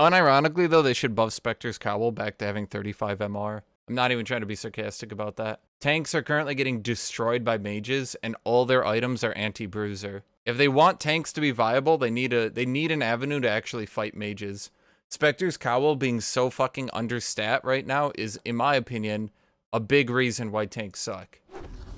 Unironically, though, they should buff Spectre's Cowl back to having 35 MR. I'm not even trying to be sarcastic about that. Tanks are currently getting destroyed by mages, and all their items are anti-bruiser. If they want tanks to be viable, they need an avenue to actually fight mages. Spectre's Cowl being so fucking understat right now is, in my opinion, a big reason why tanks suck.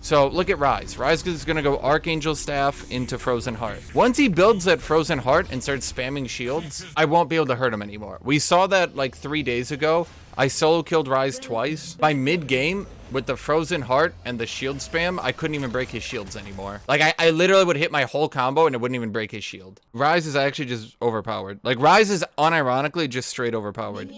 So look at Ryze. Ryze is going to go Archangel Staff into Frozen Heart. Once he builds that Frozen Heart and starts spamming shields, I won't be able to hurt him anymore. We saw that like 3 days ago. I solo killed Ryze twice. By mid-game, with the Frozen Heart and the shield spam, I couldn't even break his shields anymore. Like, I literally would hit my whole combo and it wouldn't even break his shield. Ryze is actually just overpowered. Like, Ryze is unironically just straight overpowered.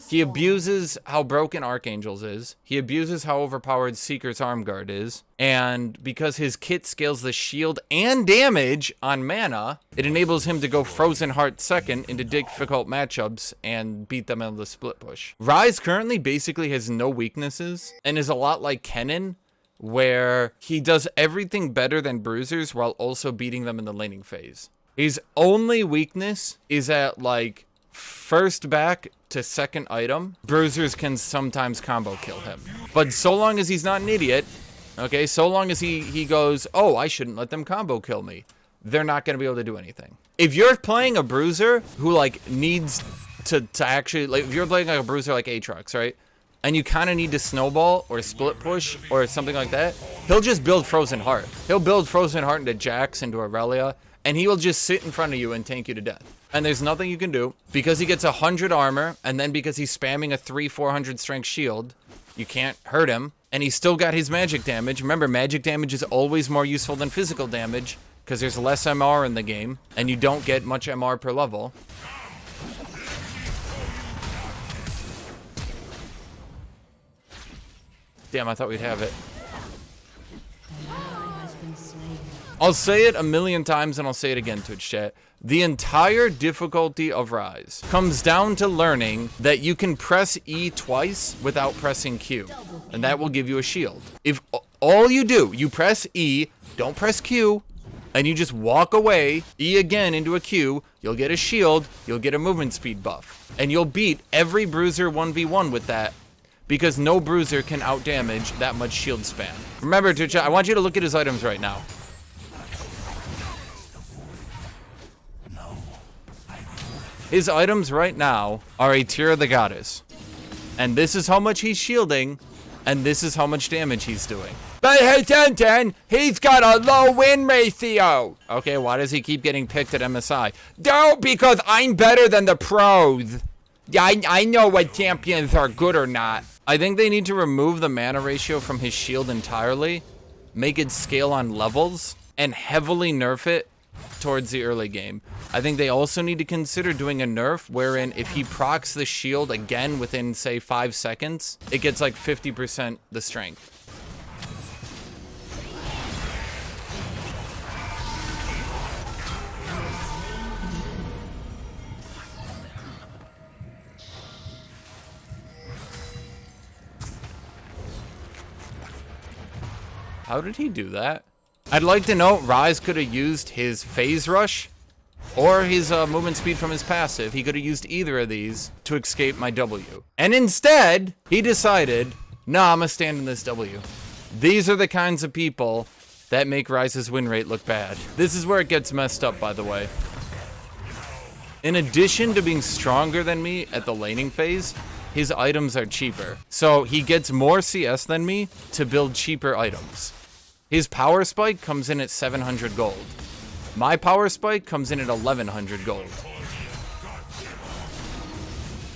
He abuses how broken Archangels is. He abuses how overpowered Seeker's Arm Guard is. And because his kit scales the shield and damage on mana, it enables him to go Frozen Heart second into difficult matchups and beat them in the split push. Ryze currently basically has no weaknesses and is a lot like Kennen, where he does everything better than bruisers while also beating them in the laning phase. His only weakness is at like first back to second item. Bruisers can sometimes combo kill him. But so long as he's not an idiot, okay, so long as he goes, oh, I shouldn't let them combo kill me, they're not going to be able to do anything. If you're playing a bruiser who like needs to actually, like if you're playing like a bruiser like Aatrox, right? And you kind of need to snowball or split push or something like that, he'll just build Frozen Heart. He'll build Frozen Heart into Jax, into Aurelia, and he will just sit in front of you and tank you to death. And there's nothing you can do. Because he gets 100 armor, and then because he's spamming a 300-400 strength shield, you can't hurt him. And he's still got his magic damage. Remember, magic damage is always more useful than physical damage, because there's less MR in the game, and you don't get much MR per level. Damn, I thought we'd have it. I'll say it a million times and I'll say it again, Twitch chat. The entire difficulty of Ryze comes down to learning that you can press E twice without pressing Q, and that will give you a shield. If all you do, you press E, don't press Q, and you just walk away, E again into a Q, you'll get a shield, you'll get a movement speed buff, and you'll beat every bruiser 1v1 with that, because no bruiser can outdamage that much shield spam. Remember, Twitch, I want you to look at his items right now. His items right now are a Tear of the Goddess. And this is how much he's shielding, and this is how much damage he's doing. But hey, Tenten, he's got a low win ratio. Okay, why does he keep getting picked at MSI? No, because I'm better than the pros. I know what champions are good or not. I think they need to remove the mana ratio from his shield entirely, make it scale on levels, and heavily nerf it towards the early game. I think they also need to consider doing a nerf wherein if he procs the shield again within, say, 5 seconds, it gets like 50% the strength. How did he do that? I'd like to know, Ryze could have used his phase rush or his movement speed from his passive. He could have used either of these to escape my W. And instead, he decided, nah, I'm gonna stand in this W. These are the kinds of people that make Ryze's win rate look bad. This is where it gets messed up, by the way. In addition to being stronger than me at the laning phase, his items are cheaper. So he gets more CS than me to build cheaper items. His power spike comes in at 700 gold. My power spike comes in at 1100 gold.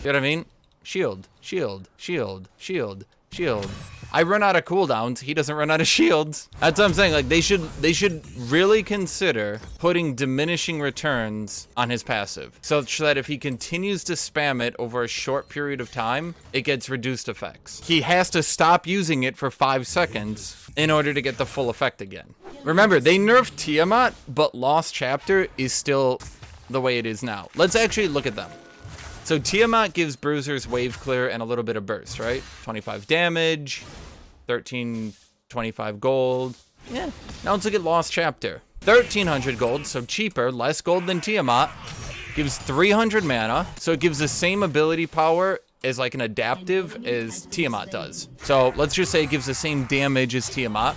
You know what I mean? Shield, shield, shield, shield, shield. I run out of cooldowns, he doesn't run out of shields. That's what I'm saying, like they should really consider putting diminishing returns on his passive, so that if he continues to spam it over a short period of time, it gets reduced effects. He has to stop using it for 5 seconds in order to get the full effect again. Remember, they nerfed Tiamat, but Lost Chapter is still the way it is now. Let's actually look at them. So Tiamat gives bruisers wave clear and a little bit of burst, right? 25 damage, 1325 gold. Yeah, now let's look at Lost Chapter. 1300 gold, so cheaper, less gold than Tiamat. Gives 300 mana, so it gives the same ability power as like an adaptive as Tiamat does. So let's just say it gives the same damage as Tiamat,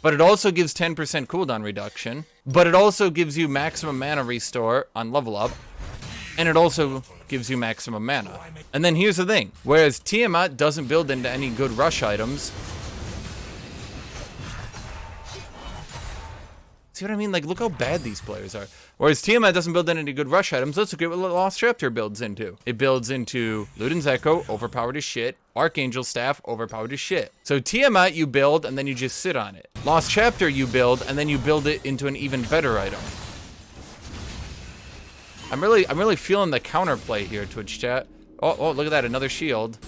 but it also gives 10% cooldown reduction, but it also gives you maximum mana restore on level up, and it also gives you maximum mana. And then here's the thing, whereas Tiamat doesn't build into any good rush items. See what I mean? Like, look how bad these players are. Whereas Tiamat doesn't build in any good rush items. Let's look at what Lost Raptor builds into. It builds into Luden's Echo, overpowered as shit. Archangel Staff, overpowered as shit. So Tiamat you build, and then you just sit on it. Lost Chapter you build, and then you build it into an even better item. I'm really feeling the counterplay here, Twitch chat. Oh, look at that, another shield.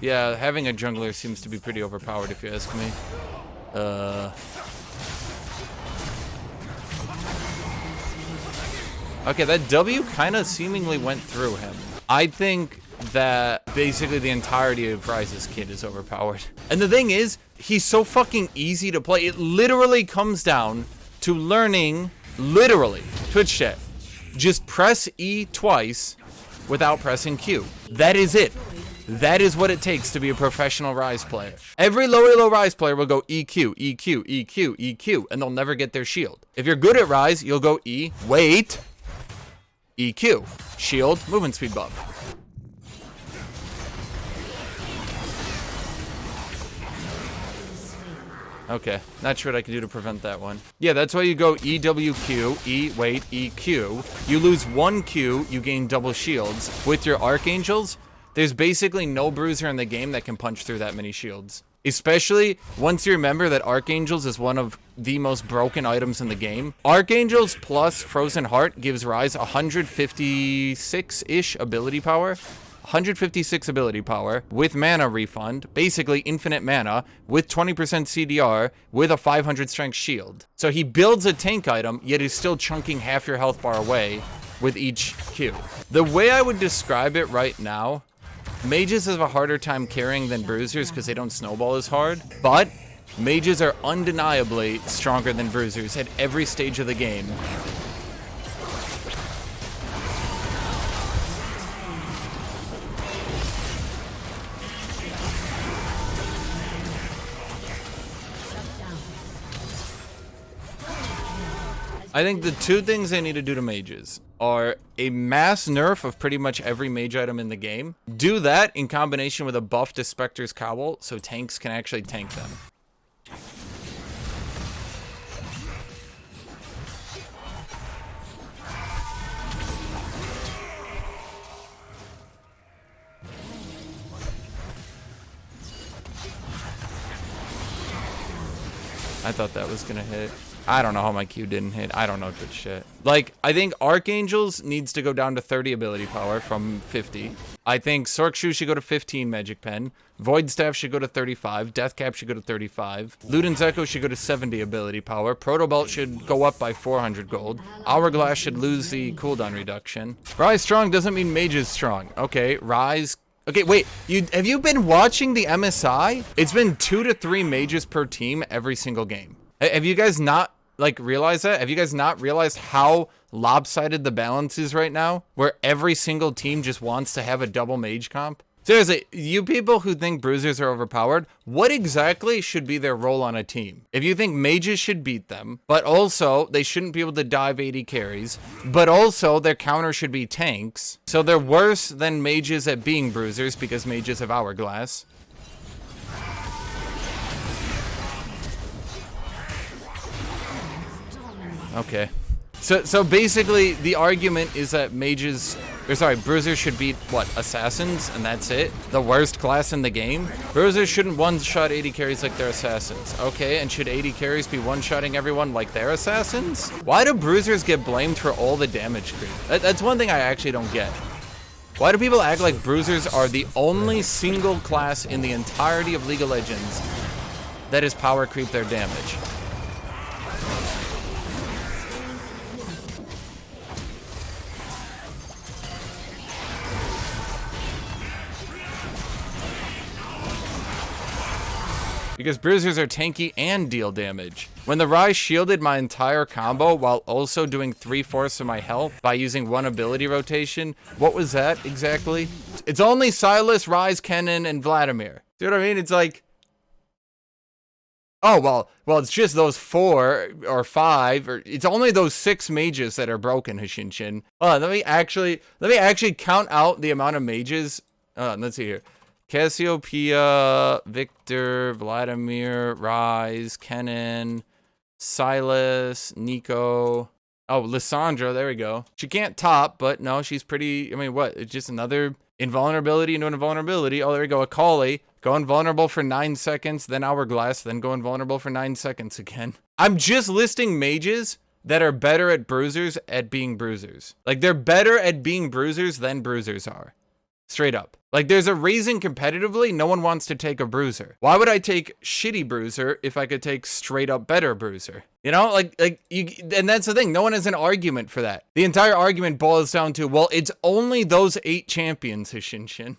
Yeah, having a jungler seems to be pretty overpowered if you ask me. Okay, that W kind of seemingly went through him. I think that basically the entirety of Ryze's kit is overpowered. And the thing is, he's so fucking easy to play. It literally comes down to learning, literally, Twitch chat, just press E twice without pressing Q. That is it. That is what it takes to be a professional Ryze player. Every low elo Ryze player will go EQ, EQ, EQ, EQ, and they'll never get their shield. If you're good at Ryze, you'll go E, wait, EQ, shield, movement speed buff. Okay, not sure what I can do to prevent that one. Yeah, that's why you go EWQ, E, wait, EQ. You lose 1 Q, you gain double shields. With your Archangels, there's basically no bruiser in the game that can punch through that many shields. Especially once you remember that Archangels is one of the most broken items in the game. Archangels plus Frozen Heart gives Ryze 156-ish ability power. 156 ability power with mana refund, basically infinite mana, with 20% CDR, with a 500 strength shield. So he builds a tank item, yet is still chunking half your health bar away with each Q. The way I would describe it right now, mages have a harder time carrying than bruisers because they don't snowball as hard, but mages are undeniably stronger than bruisers at every stage of the game. I think the two things they need to do to mages are a mass nerf of pretty much every mage item in the game. Do that in combination with a buff to Spectre's Cowl so tanks can actually tank them. I thought that was gonna hit. I don't know how my Q didn't hit. I don't know good shit. Like, I think Archangels needs to go down to 30 ability power from 50. I think Sorkshoe should go to 15 Magic Pen. Void Staff should go to 35. Deathcap should go to 35. Luden's Echo should go to 70 ability power. Protobelt should go up by 400 gold. Hourglass should lose the cooldown reduction. Ryze strong doesn't mean mage is strong. Okay, Ryze... Okay, wait, have you been watching the MSI? It's been 2 to 3 mages per team every single game. Have you guys not, like, realized that? Have you guys not realized how lopsided the balance is right now? Where every single team just wants to have a double mage comp? Seriously, you people who think bruisers are overpowered, what exactly should be their role on a team? If you think mages should beat them, but also they shouldn't be able to dive 80 carries, but also their counter should be tanks, so they're worse than mages at being bruisers because mages have Hourglass. Okay. So basically, the argument is that bruisers should beat, what, assassins, and that's it? The worst class in the game? Bruisers shouldn't one-shot 80 carries like they're assassins. Okay, and should 80 carries be one-shotting everyone like they're assassins? Why do bruisers get blamed for all the damage creep? That's one thing I actually don't get. Why do people act like bruisers are the only single class in the entirety of League of Legends that is power creep their damage? because bruisers are tanky and deal damage. When the Ryze shielded my entire combo while also doing 3/4 of my health by using one ability rotation, what was that exactly? It's only Silas, Ryze, Kennen, and Vladimir. See what I mean? It's like, oh, well, it's just those 4 or 5, or it's only those 6 mages that are broken, Hashinshin. Let me actually count out the amount of mages. Let's see here. Cassiopeia, Victor, Vladimir, Ryze, Kennen, Silas, Nico. Oh, Lissandra, there we go. She can't top, but no, she's pretty, I mean, what? It's just another invulnerability into invulnerability. Oh, there we go. Akali, go invulnerable for 9 seconds, then Hourglass, then go invulnerable for 9 seconds again. I'm just listing mages that are better at bruisers at being bruisers. Like, they're better at being bruisers than bruisers are. Straight up. Like, there's a reason competitively no one wants to take a bruiser. Why would I take shitty bruiser if I could take straight up better bruiser? You know, and that's the thing. No one has an argument for that. The entire argument boils down to, well, it's only those 8 champions, Hashinshin.